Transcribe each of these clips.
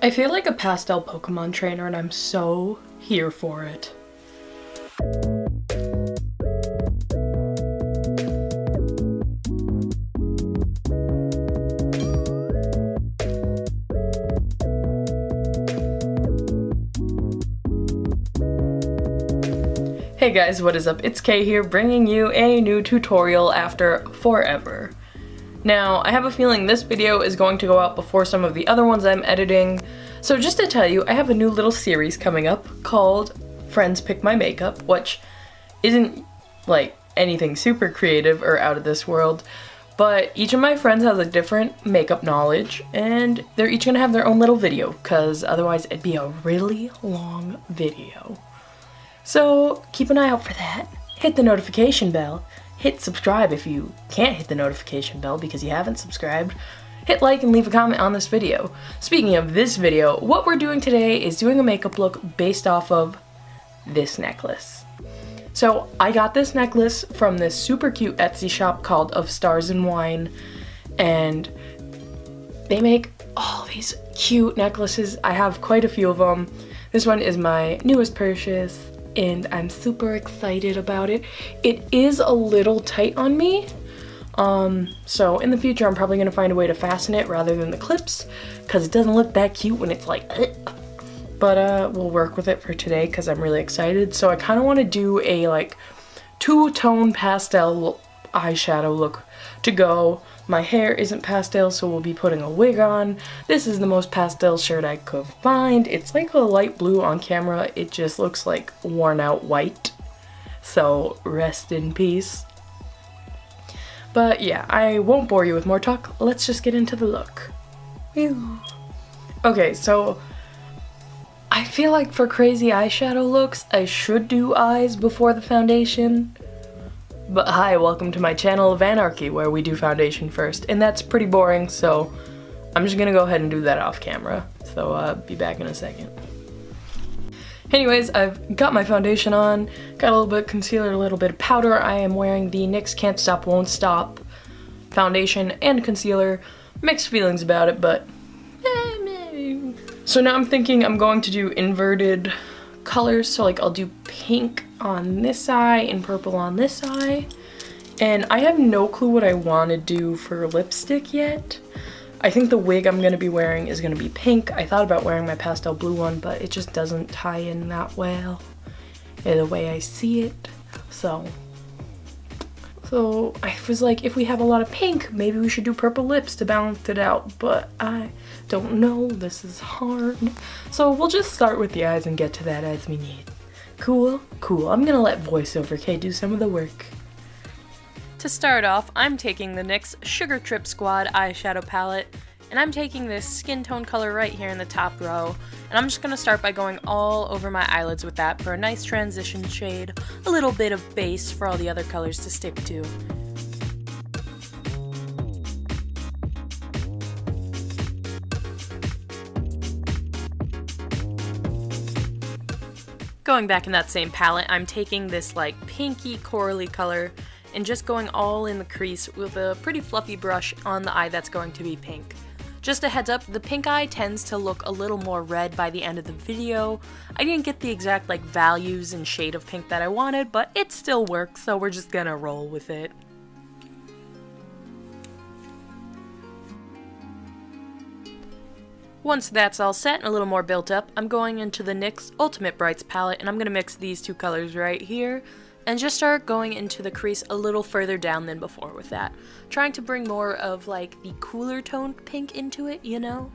I feel like a pastel Pokemon trainer and I'm so here for it. Hey guys, what is up? It's Kay here, bringing you a new tutorial after forever. Now, I have a feeling this video is going to go out before some of the other ones I'm editing, so just to tell you, I have a new little series coming up called Friends Pick My Makeup, which isn't like anything super creative or out of this world, but each of my friends has a different makeup knowledge, and they're each gonna have their own little video, because otherwise it'd be a really long video. So keep an eye out for that. Hit the notification bell. Hit subscribe if you can't hit the notification bell because you haven't subscribed. Hit like and leave a comment on this video. Speaking of this video, what we're doing today is doing a makeup look based off of this necklace. So I got this necklace from this super cute Etsy shop called Of Stars and Wine, and they make all these cute necklaces. I have quite a few of them. This one is my newest purchase, and I'm super excited about it. It is a little tight on me, so in the future I'm probably gonna find a way to fasten it rather than the clips, because it doesn't look that cute when it's like, but we'll work with it for today because I'm really excited. So I kind of want to do a like two-tone pastel eyeshadow look to go. My hair isn't pastel, so we'll be putting a wig on. This is the most pastel shirt I could find. It's like a light blue on camera. It just looks like worn out white. So rest in peace. But yeah, I won't bore you with more talk. Let's just get into the look. Whew. Okay, so I feel like for crazy eyeshadow looks, I should do eyes before the foundation. But hi, welcome to my channel of anarchy where we do foundation first, and that's pretty boring, so I'm just gonna go ahead and do that off camera. So be back in a second. Anyways, I've got my foundation on, got a little bit of concealer, a little bit of powder. I am wearing the NYX Can't Stop Won't Stop foundation and concealer. Mixed feelings about it, but so now I'm thinking I'm going to do inverted colors, so like I'll do pink on this eye and purple on this eye, and I have no clue what I want to do for lipstick yet. I think the wig I'm going to be wearing is going to be pink. I thought about wearing my pastel blue one, but it just doesn't tie in that well the way I see it. So I was like, if we have a lot of pink, maybe we should do purple lips to balance it out, but I don't know, this is hard. So we'll just start with the eyes and get to that as we need. Cool, cool. I'm gonna let voiceover Kay do some of the work. To start off, I'm taking the NYX Sugar Trip Squad eyeshadow palette, and I'm taking this skin tone color right here in the top row, and I'm just gonna start by going all over my eyelids with that for a nice transition shade, a little bit of base for all the other colors to stick to. Going back in that same palette, I'm taking this like pinky corally color and just going all in the crease with a pretty fluffy brush on the eye that's going to be pink. Just a heads up, the pink eye tends to look a little more red by the end of the video. I didn't get the exact like values and shade of pink that I wanted, but it still works, so we're just gonna roll with it. Once that's all set and a little more built up, I'm going into the NYX Ultimate Brights palette, and I'm going to mix these two colors right here and just start going into the crease a little further down than before with that. Trying to bring more of like the cooler toned pink into it, you know?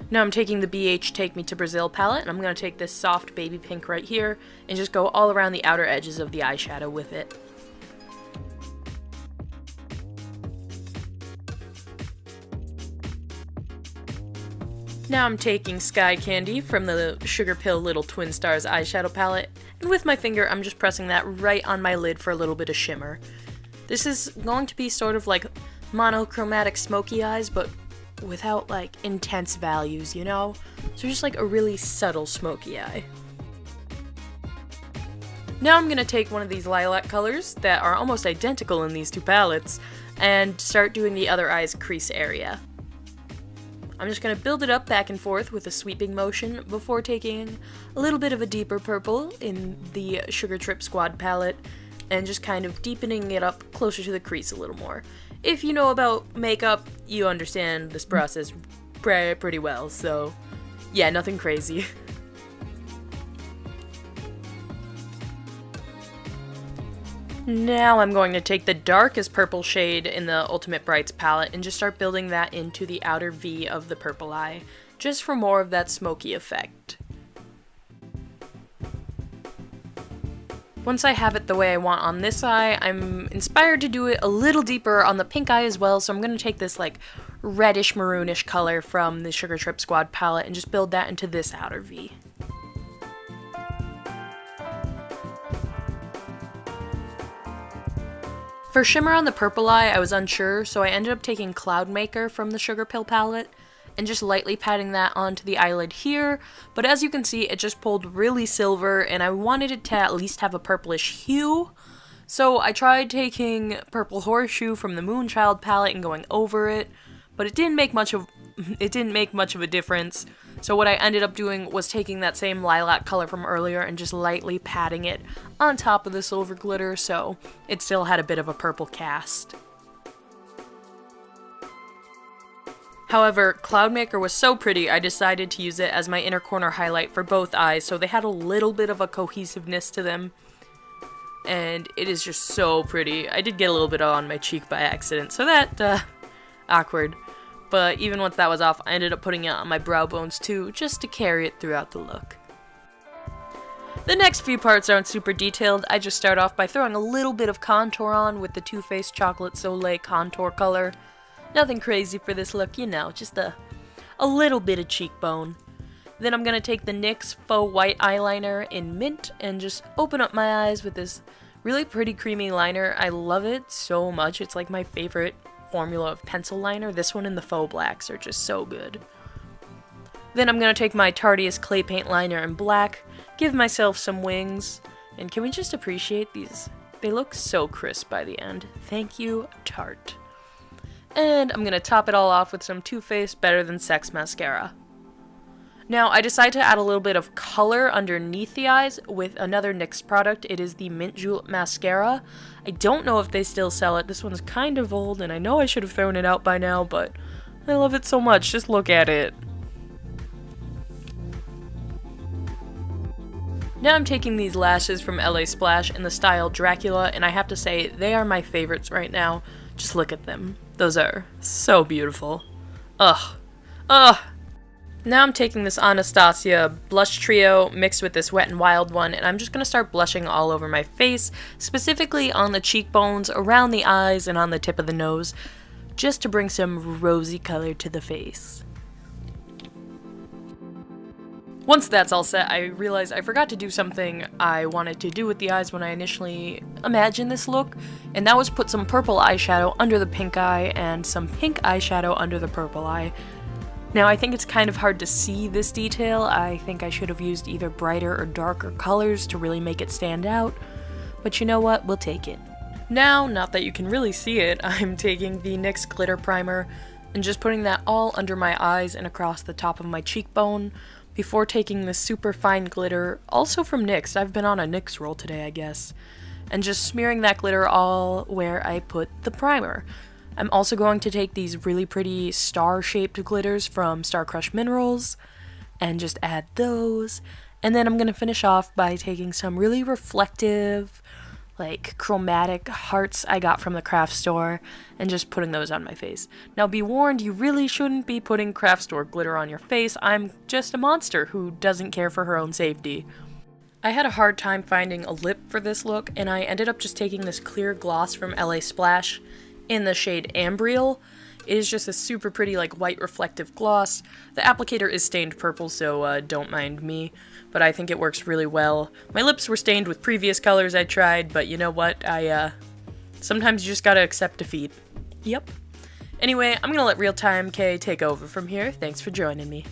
Now I'm taking the BH Take Me to Brazil palette, and I'm going to take this soft baby pink right here and just go all around the outer edges of the eyeshadow with it. Now I'm taking Sky Candy from the Sugarpill Little Twin Stars eyeshadow palette, and with my finger I'm just pressing that right on my lid for a little bit of shimmer. This is going to be sort of like monochromatic smoky eyes, but without like intense values, you know? So just like a really subtle smoky eye. Now I'm going to take one of these lilac colors that are almost identical in these two palettes and start doing the other eye's crease area. I'm just going to build it up back and forth with a sweeping motion before taking a little bit of a deeper purple in the Sugar Trip Squad palette and just kind of deepening it up closer to the crease a little more. If you know about makeup, you understand this process pretty well, so yeah, nothing crazy. Now I'm going to take the darkest purple shade in the Ultimate Brights palette and just start building that into the outer V of the purple eye, just for more of that smoky effect. Once I have it the way I want on this eye, I'm inspired to do it a little deeper on the pink eye as well, so I'm going to take this like reddish maroonish color from the Sugar Trip Squad palette and just build that into this outer V. For shimmer on the purple eye, I was unsure, so I ended up taking Cloud Maker from the Sugarpill palette and just lightly patting that onto the eyelid here, but as you can see, it just pulled really silver, and I wanted it to at least have a purplish hue. So I tried taking Purple Horseshoe from the Moonchild palette and going over it, but it didn't make much of a difference. So what I ended up doing was taking that same lilac color from earlier and just lightly patting it on top of the silver glitter, so it still had a bit of a purple cast. However, Cloudmaker was so pretty, I decided to use it as my inner corner highlight for both eyes, so they had a little bit of a cohesiveness to them. And it is just so pretty. I did get a little bit on my cheek by accident, so that, awkward. But even once that was off, I ended up putting it on my brow bones too, just to carry it throughout the look. The next few parts aren't super detailed. I just start off by throwing a little bit of contour on with the Too Faced Chocolate Soleil contour color. Nothing crazy for this look, you know, just a little bit of cheekbone. Then I'm going to take the NYX Faux White Eyeliner in Mint and just open up my eyes with this really pretty creamy liner. I love it so much. It's like my favorite formula of pencil liner. This one and the Faux Blacks are just so good. Then I'm going to take my Tartiest Clay Paint Liner in black, give myself some wings, and can we just appreciate these? They look so crisp by the end. Thank you, Tarte. And I'm going to top it all off with some Too Faced Better Than Sex mascara. Now, I decided to add a little bit of color underneath the eyes with another NYX product. It is the Mint Julep Mascara. I don't know if they still sell it. This one's kind of old, and I know I should have thrown it out by now, but I love it so much. Just look at it. Now I'm taking these lashes from LA Splash in the style Dracula, and I have to say, they are my favorites right now. Just look at them. Those are so beautiful. Ugh. Ugh. Now I'm taking this Anastasia blush trio mixed with this Wet n Wild one, and I'm just going to start blushing all over my face, specifically on the cheekbones, around the eyes, and on the tip of the nose, just to bring some rosy color to the face. Once that's all set, I realized I forgot to do something I wanted to do with the eyes when I initially imagined this look, and that was put some purple eyeshadow under the pink eye and some pink eyeshadow under the purple eye. Now, I think it's kind of hard to see this detail. I think I should have used either brighter or darker colors to really make it stand out, but you know what, we'll take it. Now, not that you can really see it, I'm taking the NYX Glitter Primer and just putting that all under my eyes and across the top of my cheekbone before taking this super fine glitter, also from NYX. I've been on a NYX roll today, I guess, and just smearing that glitter all where I put the primer. I'm also going to take these really pretty star-shaped glitters from Star Crush Minerals and just add those. And then I'm going to finish off by taking some really reflective, like chromatic hearts I got from the craft store and just putting those on my face. Now be warned, you really shouldn't be putting craft store glitter on your face. I'm just a monster who doesn't care for her own safety. I had a hard time finding a lip for this look, and I ended up just taking this clear gloss from LA Splash in the shade Ambriel. It is just a super pretty, like, white reflective gloss. The applicator is stained purple, so don't mind me, but I think it works really well. My lips were stained with previous colors I tried, but you know what, sometimes you just gotta accept defeat. Yep. Anyway, I'm gonna let Real Time K take over from here. Thanks for joining me.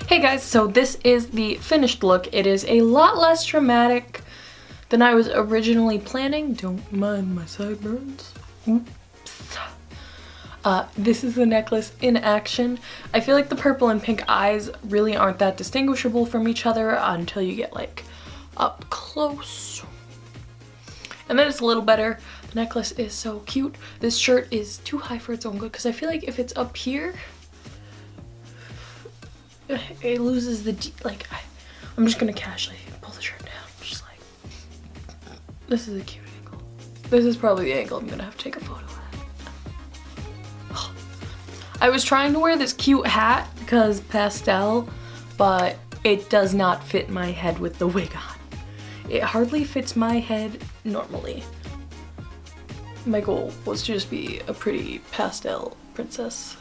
Hey guys, so this is the finished look. It is a lot less dramatic than I was originally planning. Don't mind my sideburns. Oops. This is the necklace in action. I feel like the purple and pink eyes really aren't that distinguishable from each other until you get like up close. And then it's a little better. The necklace is so cute. This shirt is too high for its own good because I feel like if it's up here, it loses the, I'm just gonna casually pull the shirt down. Just like, this is a cute angle. This is probably the angle I'm gonna have to take a photo at. I was trying to wear this cute hat because pastel, but it does not fit my head with the wig on. It hardly fits my head normally. My goal was to just be a pretty pastel princess.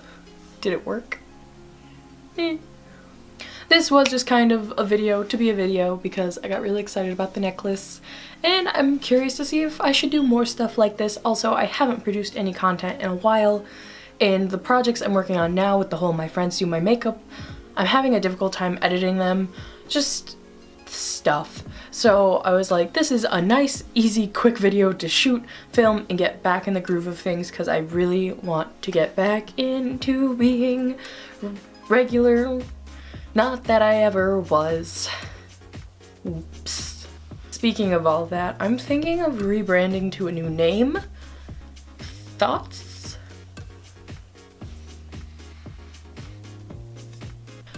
Did it work? This was just kind of a video to be a video because I got really excited about the necklace and I'm curious to see if I should do more stuff like this. Also, I haven't produced any content in a while, and the projects I'm working on now with the whole my friends do my makeup, I'm having a difficult time editing them. Just stuff. So I was like, this is a nice, easy, quick video to shoot, film, and get back in the groove of things because I really want to get back into being regular. Not that I ever was. Oops. Speaking of all that, I'm thinking of rebranding to a new name. Thoughts?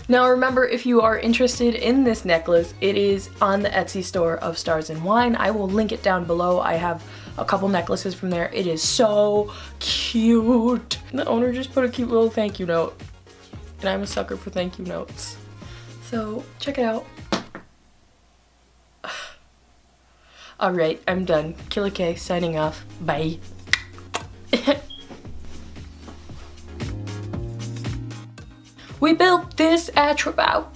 Now remember, if you are interested in this necklace, it is on the Etsy store of Stars and Wine. I will link it down below. I have a couple necklaces from there. It is so cute. The owner just put a cute little thank you note, and I'm a sucker for thank you notes. So check it out. Alright, I'm done. Killer K signing off. Bye. We built this outro.